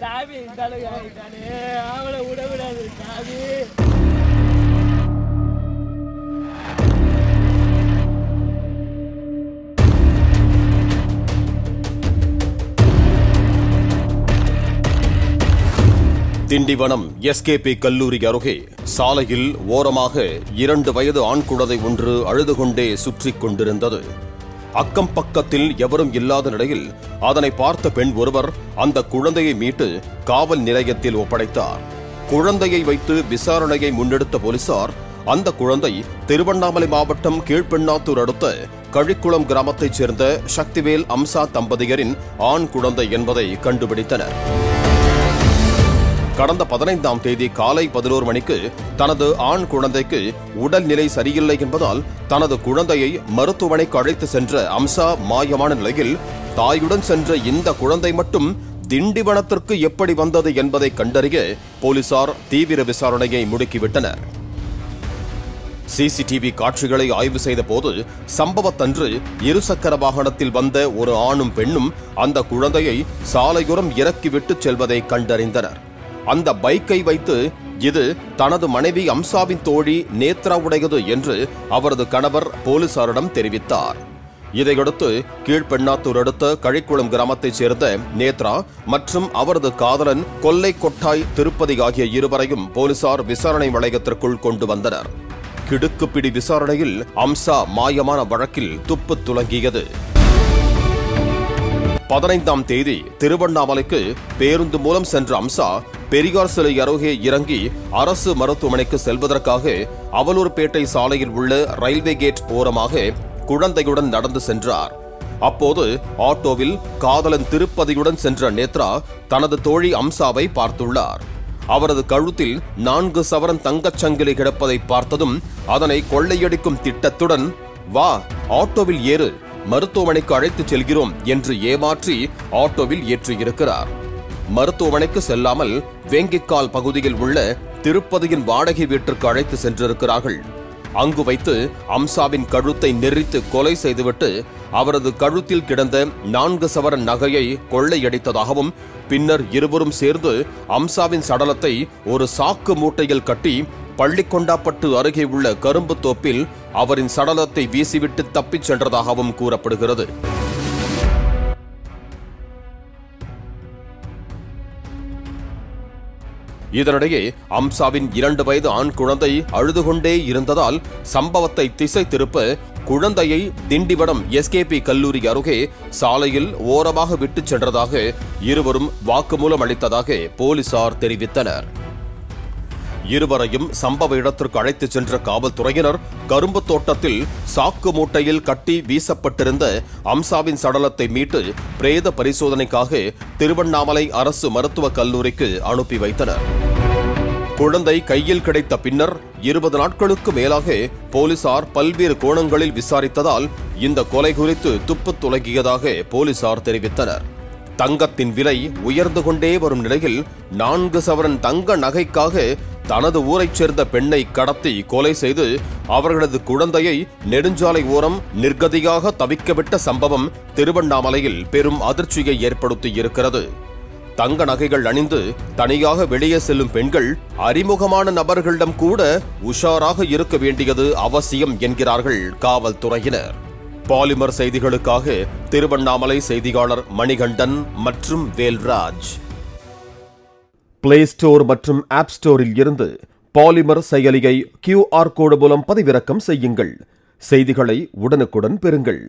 சாமி அவளை விடக்கூடாது சாமி. திண்டிவனம் எஸ்கேபி கல்லூரி அருகே சாலையில் ஓரமாக 2 வயது ஆண் குழந்தை ஒன்று அழுது கொண்டே சுற்றிக் கொண்டிருந்தது. அக்கம் பக்கத்தில் எவரும் இல்லாத நிலையில் அதனை பார்த்த பெண் ஒருவர் அந்த குழந்தையை மீட்டு காவல் நிலையத்தில் ஒப்படைத்தார். குழந்தையை வைத்து விசாரணையை முன்னெடுத்த போலீசார் அந்த குழந்தை திருவண்ணாமலை மாவட்டம் கீழ்பெண்ணாத்தூர் அடுத்த கழிக்குளம் கிராமத்தைச் சேர்ந்த சக்திவேல் அம்சா தம்பதியரின் ஆண் குழந்தை என்பதை கண்டுபிடித்தனர். கடந்த 15ஆம் தேதி காலை 11 மணிக்கு தனது ஆண் குழந்தைக்கு உடல்நிலை சரியில்லை என்பதால் தனது குழந்தையை மருத்துவமனைக்கு அழைத்து சென்ற அம்சா மாயமான நிலையில் தாயுடன் சென்ற இந்த குழந்தை மட்டும் திண்டிவனத்திற்கு எப்படி வந்தது என்பதை கண்டறிய போலீசார் தீவிர விசாரணையை முடுக்கிவிட்டனர். சிசிடிவி காட்சிகளை ஆய்வு செய்த போது சம்பவத்தன்று இருசக்கர வாகனத்தில் வந்த ஒரு ஆணும் பெண்ணும் அந்த குழந்தையை சாலையோரம் இறக்கிவிட்டு செல்வதை கண்டறிந்தனர். அந்த பைக்கை வைத்து இது தனது மனைவி அம்சாவின் தோழி நேத்ராவுடையது என்று அவரது கணவர் போலீசாரிடம் தெரிவித்தார். இதையடுத்து கீழ்பெண்ணாத்தூர் அடுத்த கழிக்குளம் கிராமத்தைச் சேர்ந்த நேத்ரா மற்றும் அவரது காதலன் கொல்லை கொட்டாய் திருப்பதி ஆகிய இருவரையும் போலீசார் விசாரணை வளையத்திற்குள் கொண்டு வந்தனர். கிடுக்குப்பிடி விசாரணையில் அம்சா மாயமான வழக்கில் துப்பு துலங்கியது. 15ஆம் தேதி திருவண்ணாமலைக்கு பேருந்து மூலம் சென்ற அம்சா பெரியார் சிலை அருகே இறங்கி அரசு மருத்துவமனைக்கு செல்வதற்காக அவலூர்பேட்டை சாலையில் உள்ள ரயில்வே கேட் ஓரமாக குழந்தையுடன் நடந்து சென்றார். அப்போது ஆட்டோவில் காதலன் திருப்பதியுடன் சென்ற நேத்ரா தனது தோழி அம்சாவை பார்த்துள்ளார். அவரது கழுத்தில் 4 சவரன் தங்கச்சங்கிலி கிடப்பதை பார்த்ததும் அதனை கொள்ளையடிக்கும் திட்டத்துடன் வா ஆட்டோவில் ஏறு, மருத்துவமனைக்கு அழைத்துச் செல்கிறோம் என்று ஏமாற்றி ஆட்டோவில் ஏற்றியிருக்கிறார். மருத்துவமனைக்கு செல்லாமல் வேங்கிக்கால் பகுதியில் உள்ள திருப்பதியின் வாடகை வீட்டிற்கு அழைத்து சென்றிருக்கிறார்கள். அங்கு வைத்து அம்சாவின் கழுத்தை நெரித்து கொலை செய்துவிட்டு அவரது கழுத்தில் கிடந்த 4 சவரன் நகையை கொள்ளையடித்ததாகவும் பின்னர் இருவரும் சேர்ந்து அம்சாவின் சடலத்தை ஒரு சாக்கு மூட்டையில் கட்டி பள்ளிக்கொண்டாப்பட்டு அருகே உள்ள கரும்பு தோப்பில் அவரின் சடலத்தை வீசிவிட்டு தப்பிச் சென்றதாகவும் கூறப்படுகிறது. இதனிடையே அம்சாவின் 2 வயது ஆண் குழந்தை அழுது கொண்டே இருந்ததால் சம்பவத்தை திசை திருப்ப குழந்தையை திண்டிவனம் எஸ்கேபி கல்லூரி அருகே சாலையில் ஓரமாக விட்டுச் சென்றதாக இருவரும் வாக்குமூலம் அளித்ததாக போலீசார் தெரிவித்தனர். இருவரையும் சம்பவ இடத்திற்கு அழைத்துச் சென்ற காவல்துறையினர் கரும்பு தோட்டத்தில் சாக்கு மூட்டையில் கட்டி வீசப்பட்டிருந்த அம்சாவின் சடலத்தை மீட்டு பிரேத பரிசோதனைக்காக திருவண்ணாமலை அரசு மருத்துவக் கல்லூரிக்கு அனுப்பி வைத்தனர். குழந்தை கையில் கிடைத்த பின்னர் 20 நாட்களுக்கு மேலாக போலீசார் பல்வேறு கோணங்களில் விசாரித்ததால் இந்த கொலை குறித்து துப்பு துலங்கியதாக போலீசார் தெரிவித்தனர். தங்கத்தின் விலை உயர்ந்து கொண்டே வரும் நிலையில் 4 சவரன் தங்க நகைக்காக தனது ஊரைச் சேர்ந்த பெண்ணை கடத்தி கொலை செய்து அவர்களது குழந்தையை நெடுஞ்சாலை ஓரம் நிர்கதியாக தவிக்கவிட்ட சம்பவம் திருவண்ணாமலையில் பெரும் அதிர்ச்சியை ஏற்படுத்தியிருக்கிறது. தங்க நகைகள் அணிந்து தனியாக வெளியே செல்லும் பெண்கள் அறிமுகமான நபர்களிடம் கூட உஷாராக இருக்க வேண்டியது அவசியம் என்கிறார்கள் காவல்துறையினர். பாலிமர் செய்திகளுக்காக திருவண்ணாமலை செய்தியாளர் மணிகண்டன் மற்றும் வேல்ராஜ். பிளே ஸ்டோர் மற்றும் ஆப் ஸ்டோரில் இருந்து பாலிமர் செயலியை QR கோடு மூலம் பதிவிறக்கம் செய்யுங்கள். செய்திகளை உடனுக்குடன் பெறுங்கள்.